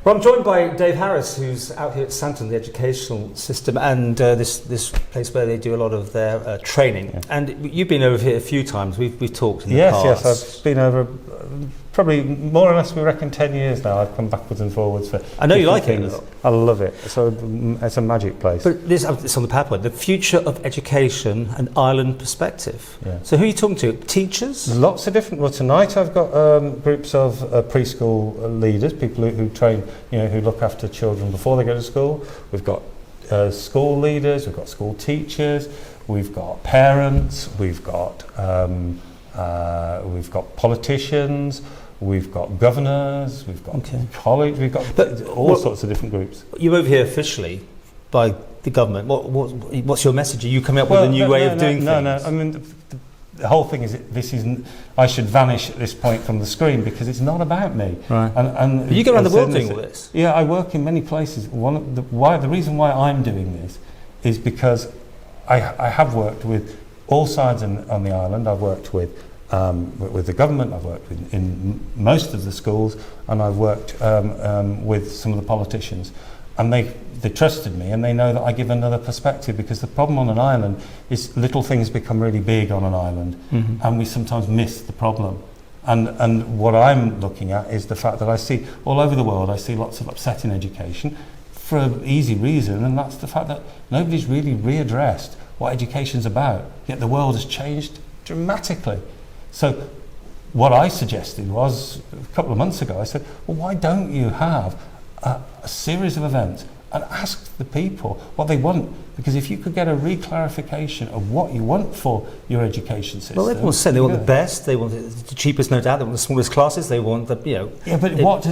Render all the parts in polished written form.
Well, I'm joined by Dave Harris, who's out here at Santon, the educational system, and this place where they do a lot of their training. Yeah. And you've been over here a few times. We've talked in the past. Yes, I've been over probably more or less, we reckon, 10 years now. I've come backwards and forwards for I know you like things. it. I love it. So it's a magic place. But it's on the PowerPoint, the future of education and Ireland perspective. Yeah. So who are you talking to? Teachers? Lots of different. Well, tonight I've got groups of preschool leaders, people who train, who look after children before they go to school. We've got school leaders, we've got school teachers, we've got parents, we've got politicians, we've got governors, we've got college, we've got all sorts of different groups. You're over here officially by the government. What's your message? Are you coming up with a new way of doing things? No. I mean, the whole thing is I should vanish at this point from the screen because it's not about me. Right. And you go around the world doing all this. Yeah, I work in many places. The reason why I'm doing this is because I have worked with all sides on the island. I've worked with the government, I've worked in most of the schools, and I've worked with some of the politicians. And they trusted me, and they know that I give another perspective, because the problem on an island is little things become really big on an island, and we sometimes miss the problem. And what I'm looking at is the fact that I see all over the world, I see lots of upset in education for an easy reason, and that's the fact that nobody's really readdressed what education's about, yet the world has changed dramatically. So what I suggested was, a couple of months ago, I said, well, why don't you have a series of events and ask the people what they want? Because if you could get a re-clarification of what you want for your education system... Well, everyone's saying they want the best, they want the cheapest, no doubt, they want the smallest classes, they want the, Yeah, but what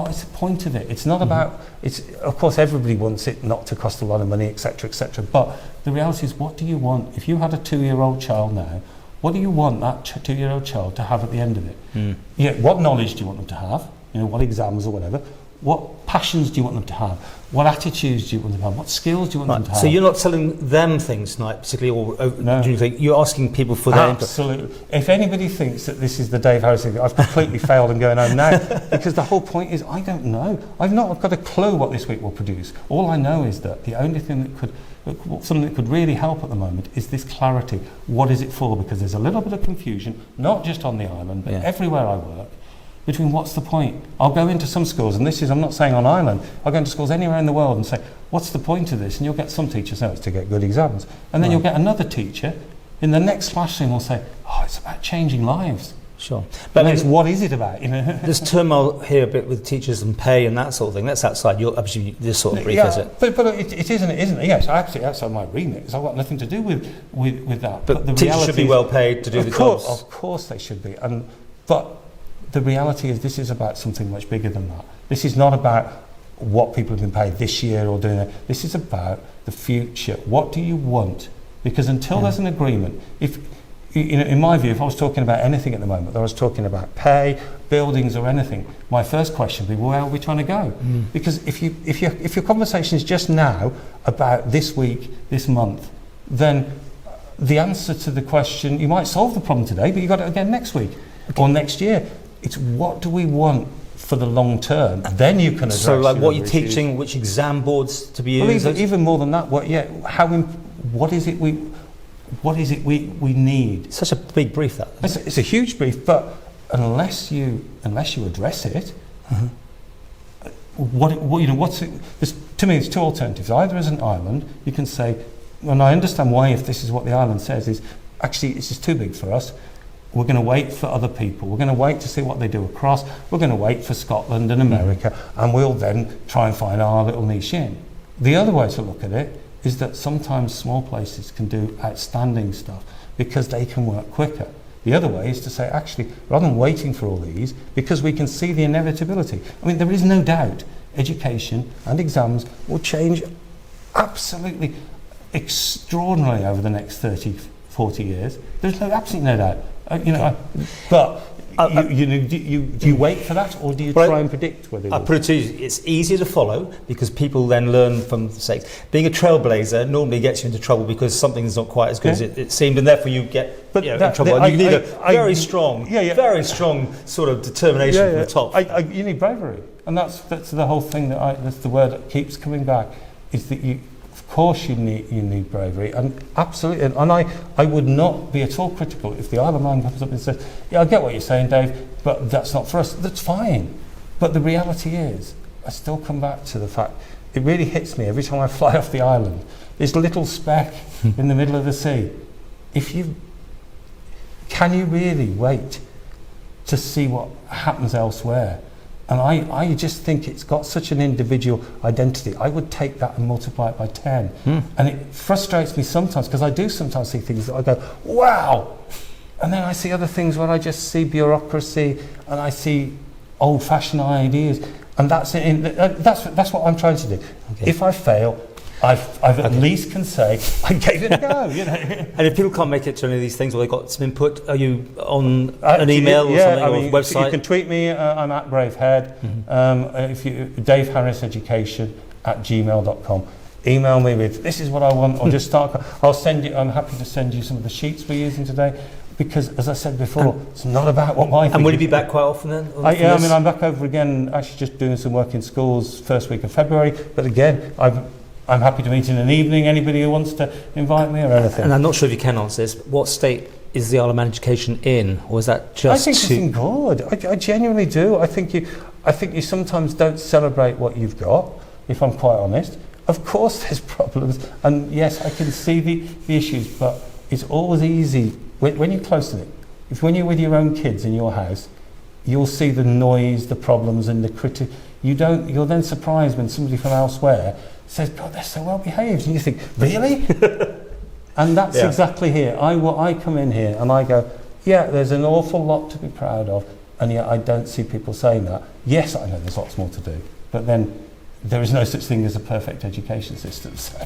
is the point of it? It's not about... Of course, everybody wants it not to cost a lot of money, etc., etc. But the reality is, what do you want? If you had a 2-year-old child now, what do you want that 2-year-old child to have at the end of it? What knowledge do you want them to have? what exams or whatever. What passions do you want them to have? What attitudes do you want them to have? What skills do you want them to have? So you're not telling them things tonight, particularly, or no. Do you think you're asking people for their input? Absolutely. If anybody thinks that this is the Dave Harris thing, I've completely failed and going home now, because the whole point is I don't know. I've got a clue what this week will produce. All I know is that the only thing that something that could really help at the moment is this clarity. What is it for? Because there's a little bit of confusion, not just on the island, but everywhere I work, between what's the point. I'll go into some schools, and I'm not saying on Ireland, I'll go into schools anywhere in the world and say, what's the point of this? And you'll get some teachers say, it's to get good exams. And then you'll get another teacher in the next classroom will say, it's about changing lives. Sure. But what is it about? There's turmoil here a bit with teachers and pay and that sort of thing. That's outside this sort of brief, is it? But it isn't, isn't it? Yes, actually outside my remit, because I've got nothing to do with that. But the teachers should be well paid to do the jobs. Of course they should be. But the reality is this is about something much bigger than that. This is not about what people have been paid this year or doing it. This is about the future. What do you want? Because until there's an agreement, in my view, if I was talking about anything at the moment, I was talking about pay, buildings or anything, my first question would be, where are we trying to go? Because if your conversation is just now about this week, this month, then the answer to the question, you might solve the problem today, but you've got it again next week or next year. It's what do we want for the long term? Then you can address. So, like, what you're teaching, which exam boards to be used? Well, even more than that. What is it we need? Such a big brief, that. It's a huge brief, but unless you address it, what's it? To me, it's two alternatives. Either as an island, you can say, and I understand why, if this is what the island says, is actually this is too big for us. We're going to wait for other people. We're going to wait to see what they do across. We're going to wait for Scotland and America, and we'll then try and find our little niche in. The other way to look at it is that sometimes small places can do outstanding stuff because they can work quicker. The other way is to say, actually, rather than waiting for all these, because we can see the inevitability. I mean, there is no doubt education and exams will change absolutely extraordinarily over the next 30, 40 years. There's absolutely no doubt. But Do you wait for that, or do you try and predict whether? I put it to you, it's easier to follow because people then learn from mistakes. Being a trailblazer normally gets you into trouble because something's not quite as good as it seemed, and therefore you get in trouble. And you need a very strong sort of determination from the top. You need bravery, and that's the whole thing. That's the word that keeps coming back. Is that you? Of course, you need bravery, and absolutely. And I would not be at all critical if the Isle of Man comes up and says, "Yeah, I get what you're saying, Dave, but that's not for us." That's fine. But the reality is, I still come back to the fact it really hits me every time I fly off the island. This little speck in the middle of the sea. Can you really wait to see what happens elsewhere? And I just think it's got such an individual identity. I would take that and multiply it by 10. And it frustrates me sometimes because I do sometimes see things that I go, wow! And then I see other things where I just see bureaucracy and I see old-fashioned ideas. And that's what I'm trying to do. Okay. If I fail, I've at least can say I gave it a go. And if people can't make it to any of these things, or they got some input, are you on an email or something, or a website? You can tweet me. I'm at Bravehead. If you Dave Harris Education @gmail.com. Email me with this is what I want, or just start. I'll send you. I'm happy to send you some of the sheets we're using today. Because, as I said before, it's not about what my. And will you be back quite often then? I'm back over again. Actually, just doing some work in schools first week of February. But again, I'm happy to meet in an evening, anybody who wants to invite me or anything. And I'm not sure if you can answer this, but what state is the Isle of Man education in? Or is that just... I think it's in good. I genuinely do. I think you sometimes don't celebrate what you've got, if I'm quite honest. Of course there's problems, and yes, I can see the issues, but it's always easy, when you're close to it, when you're with your own kids in your house, you'll see the noise, the problems, and the critic. You're then surprised when somebody from elsewhere says, God, they're so well behaved, and you think, really? And that's exactly here. I come in here and I go, yeah, there's an awful lot to be proud of, and yet I don't see people saying that. Yes, I know there's lots more to do, but then there is no such thing as a perfect education system. So.